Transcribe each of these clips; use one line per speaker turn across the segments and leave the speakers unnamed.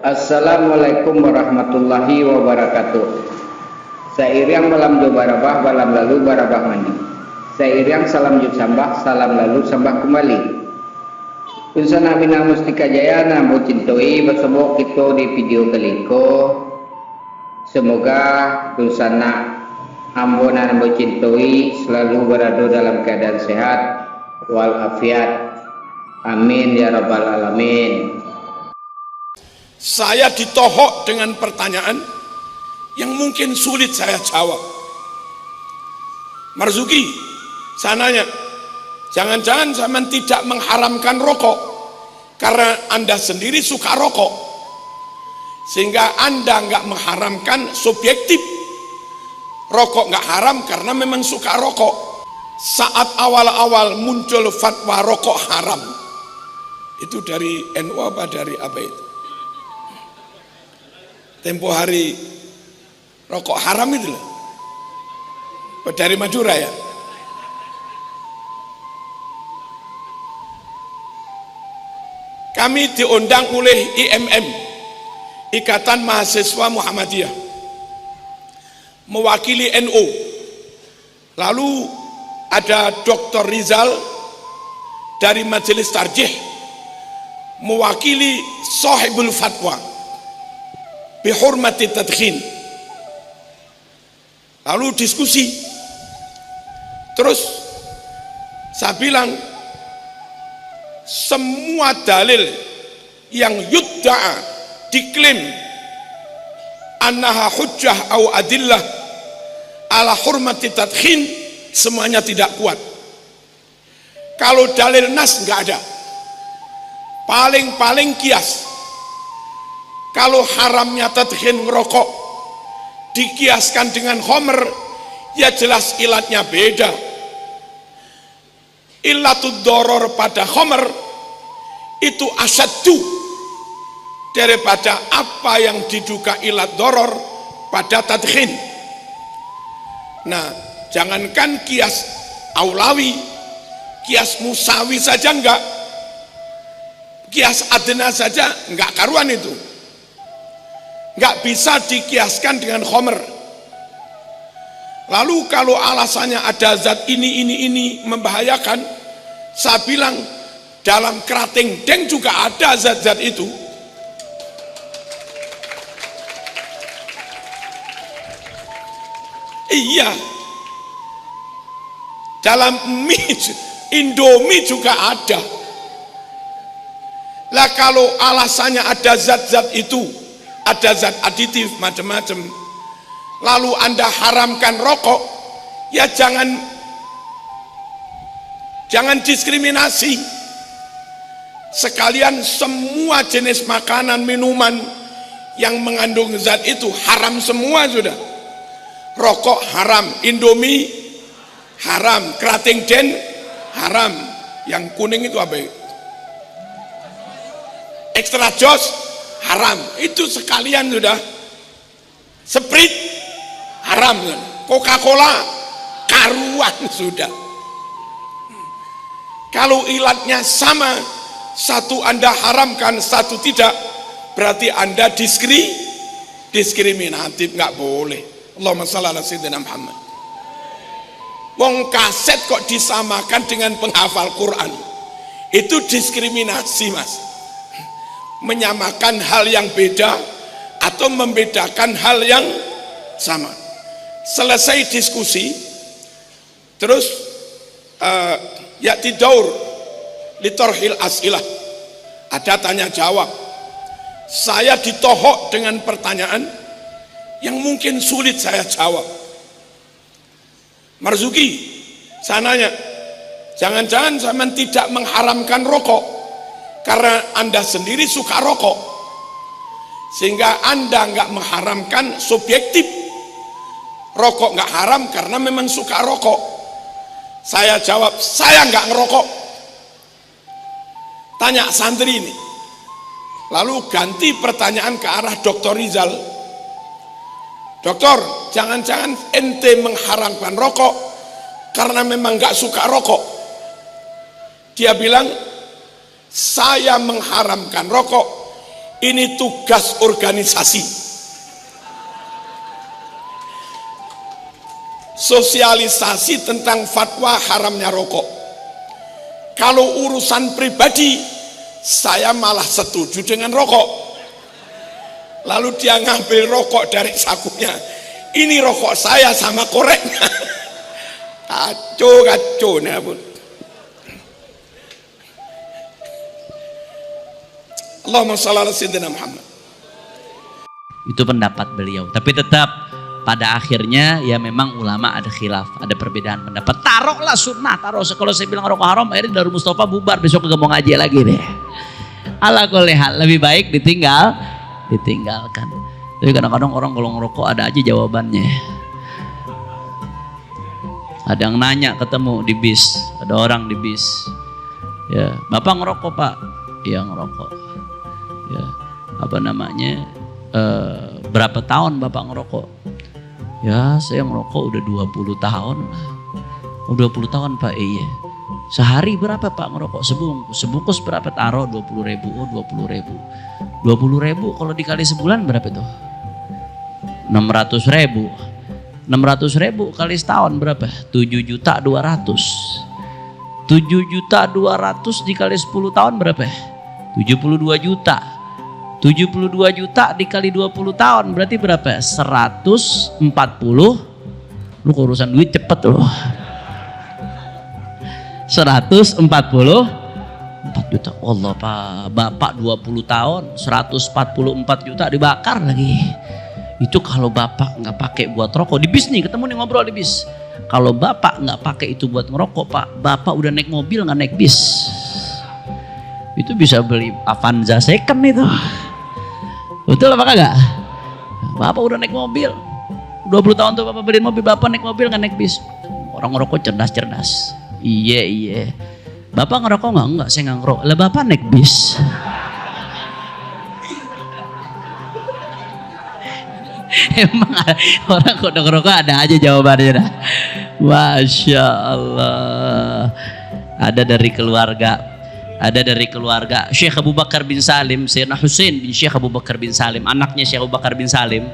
Assalamualaikum warahmatullahi wabarakatuh. Sairiang malam jo barabah, malam lalu barabah mandi. Sairiang salam jut sambah, salam lalu sambah kembali. Unsa nabina mustika jaya namo cintoi bersama kita di video kali ko. Semoga dosana ambona namo cintoi selalu berada dalam keadaan sehat walafiat. Amin ya rabbal alamin.
Saya ditohok dengan pertanyaan yang mungkin sulit saya jawab. Marzuki, saya nanya, jangan-jangan zaman tidak mengharamkan rokok karena Anda sendiri suka rokok, sehingga Anda nggak mengharamkan subjektif. Rokok nggak haram karena memang suka rokok. Saat awal-awal muncul fatwa rokok haram, itu dari NU apa dari apa itu? Tempo hari rokok haram itu loh. Dari Madura ya. Kami diundang oleh IMM, Ikatan Mahasiswa Muhammadiyah, mewakili NU. Lalu ada Dr. Rizal dari Majelis Tarjih mewakili Sahibul Fatwa bihormati tadkhin. Lalu diskusi. Terus saya bilang, semua dalil yang yudda'a diklaim annaha hujjah au adillah ala hurmati tadkhin, semuanya tidak kuat. Kalau dalil nas nggak ada, paling-paling kias. Kalau haramnya tadkhin ngerokok dikiaskan dengan khomer, ya jelas ilatnya beda. Ilatud doror pada khomer itu asyaddu daripada apa yang diduga ilat doror pada tadkhin. Nah, jangankan kias aulawi, kias musawi saja enggak, kias adna saja enggak karuan itu. Nggak bisa dikiaskan dengan khomer. Lalu kalau alasannya ada zat ini membahayakan, saya bilang dalam kerating deng juga ada zat-zat itu. Iya, dalam mie Indomie juga ada. Lah kalau alasannya ada zat-zat itu, ada zat aditif macam-macam, lalu Anda haramkan rokok, ya jangan diskriminasi. Sekalian semua jenis makanan, minuman yang mengandung zat itu haram semua sudah. Rokok haram, Indomie haram, kerating den haram, yang kuning itu apa? Extra jos haram, itu sekalian sudah. Sprite haram, Coca-Cola karuan sudah. Kalau ilatnya sama, satu Anda haramkan, satu tidak, berarti Anda diskriminatif, nggak boleh. Allahumma shalli ala sayyidina Muhammad. Wong kaset kok disamakan dengan penghafal Quran, itu diskriminasi, Mas. Menyamakan hal yang beda atau membedakan hal yang sama. Selesai diskusi, terus ya'ti daur litorhil as'ilah, ada tanya jawab. Saya ditohok dengan pertanyaan yang mungkin sulit saya jawab. Marzuki, saya nanya, jangan-jangan zaman tidak mengharamkan rokok karena Anda sendiri suka rokok, sehingga Anda nggak mengharamkan subjektif. Rokok nggak haram karena memang suka rokok. Saya jawab, saya nggak ngerokok. Tanya santri ini. Lalu ganti pertanyaan ke arah Dr. Rizal. Dokter, jangan-jangan ente mengharamkan rokok karena memang nggak suka rokok. Dia bilang, saya mengharamkan rokok Ini tugas organisasi. Sosialisasi tentang fatwa haramnya rokok. Kalau urusan pribadi, saya malah setuju dengan rokok. Lalu dia ngambil rokok dari sakunya. Ini rokok saya sama koreknya. Kacau nih pun. Allahumma shalli ala sayyidina Muhammad.
Itu pendapat beliau. Tapi tetap pada akhirnya ya memang ulama ada khilaf, ada perbedaan pendapat. Taruhlah sunnah, taruh. Kalau saya bilang rokok haram, akhirnya Darul Mustafa bubar, besok kagak mau ngaji lagi deh. Ala kulli hal, lebih baik ditinggalkan. Tapi kadang-kadang orang kalau ngerokok ada aja jawabannya. Ada yang nanya ketemu di bis, ada orang di bis. Ya, Bapak ngerokok Pak? Iya ngerokok. Ya, apa namanya? Berapa tahun Bapak ngerokok? Ya, saya ngerokok udah 20 tahun. Oh, 20 tahun Pak, iya. Sehari berapa Pak ngerokok? Sebungkus berapa? Taruh 20.000. Oh, 20.000. 20.000 kalau dikali sebulan berapa tuh? 600.000. 600.000 kali setahun berapa? 7.200.000. 7.200.000 dikali 10 tahun berapa? 72 juta. 72 juta dikali 20 tahun berarti berapa? 140. Lu urusan duit cepet loh. 144 juta. Allah Pak, Bapak 20 tahun 144 juta dibakar lagi. Itu kalau Bapak nggak pakai buat rokok di bis nih, ketemu nih ngobrol di bis. Kalau Bapak nggak pakai itu buat ngerokok Pak, Bapak udah naik mobil nggak naik bis. Itu bisa beli Avanza second itu. Betul apa kagak? Bapak udah naik mobil 20 tahun tuh Bapak beli mobil, Bapak naik mobil nggak naik bis. Orang ngerokok cerdas. Iya. Bapak ngerokok nggak? Enggak, saya nggak ngerokok. Lah Bapak naik bis. Emang orang kok ngerokok ada aja jawabannya dah. Masya Allah. Ada dari keluarga Syekh Abu Bakar bin Salim, Sayyidina Husain bin Syekh Abu Bakar bin Salim, anaknya Syekh Abu Bakar bin Salim.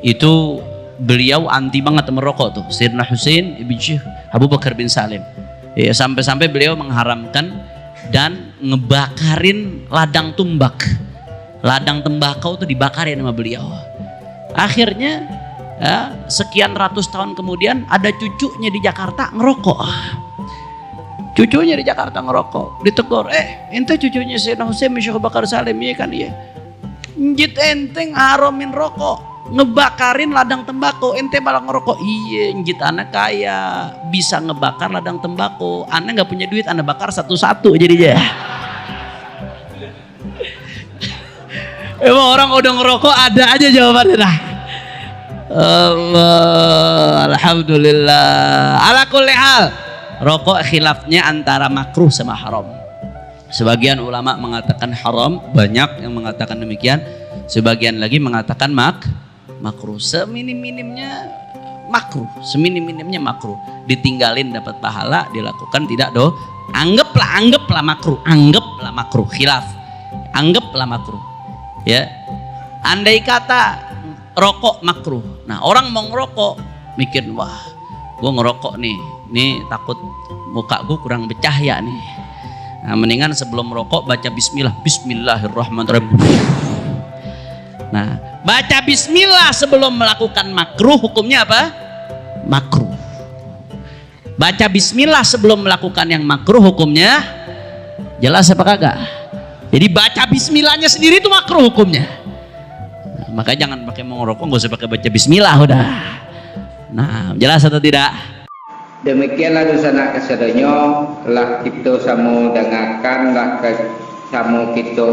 Itu beliau anti banget merokok tuh, Sayyidina Husain bin Syekh Abu Bakar bin Salim. Ya, sampai-sampai beliau mengharamkan dan ngebakarin ladang tumbak. Ladang tembakau itu dibakarin sama beliau. Akhirnya ya, sekian ratus tahun kemudian ada cucunya di Jakarta ngerokok. Cucunya di Jakarta ngerokok, ditegur, ente cucunya Sayyidina Husain bin Syekh Abu Bakar Salim, iya kan iya. Njit ente ngaramin rokok, ngebakarin ladang tembakau, ente malah ngerokok. Iya, njit anak kaya, bisa ngebakar ladang tembakau. Anak nggak punya duit, anak bakar satu-satu jadinya. Emang orang udah ngerokok ada aja jawabannya dah. Allah, alhamdulillah. Ala kulli hal, rokok khilafnya antara makruh sama haram. Sebagian ulama mengatakan haram, banyak yang mengatakan demikian. Sebagian lagi mengatakan makruh. Seminim-minimnya makruh, seminim-minimnya makruh. Ditinggalin dapat pahala, dilakukan tidak doh. Anggaplah makruh, khilaf. Anggaplah makruh. Ya, andai kata rokok makruh. Nah, orang mau ngerokok mikir, wah, gue ngerokok nih takut muka gue kurang bercahaya nih. Nah, mendingan sebelum merokok baca Bismillahirrahmanirrahim. Nah, baca Bismillah sebelum melakukan makruh hukumnya apa? Makruh. Baca Bismillah sebelum melakukan yang makruh hukumnya jelas apa kagak? Jadi baca Bismillahnya sendiri itu makruh hukumnya. Nah, makanya jangan pakai mau ngerokok nggak usah pakai baca Bismillah udah. Nah, jelas atau tidak?
Demikianlah dosana kesedonyo lah kita samu dengarkan lah samu kita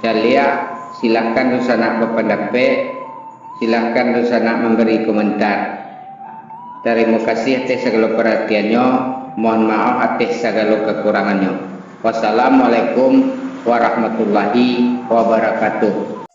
jalia. Silahkan dosana berpendapat, silahkan dosana memberi komentar. Terima kasih atas segala perhatiannya, mohon maaf atas segala kekurangannya. Wassalamualaikum warahmatullahi wabarakatuh.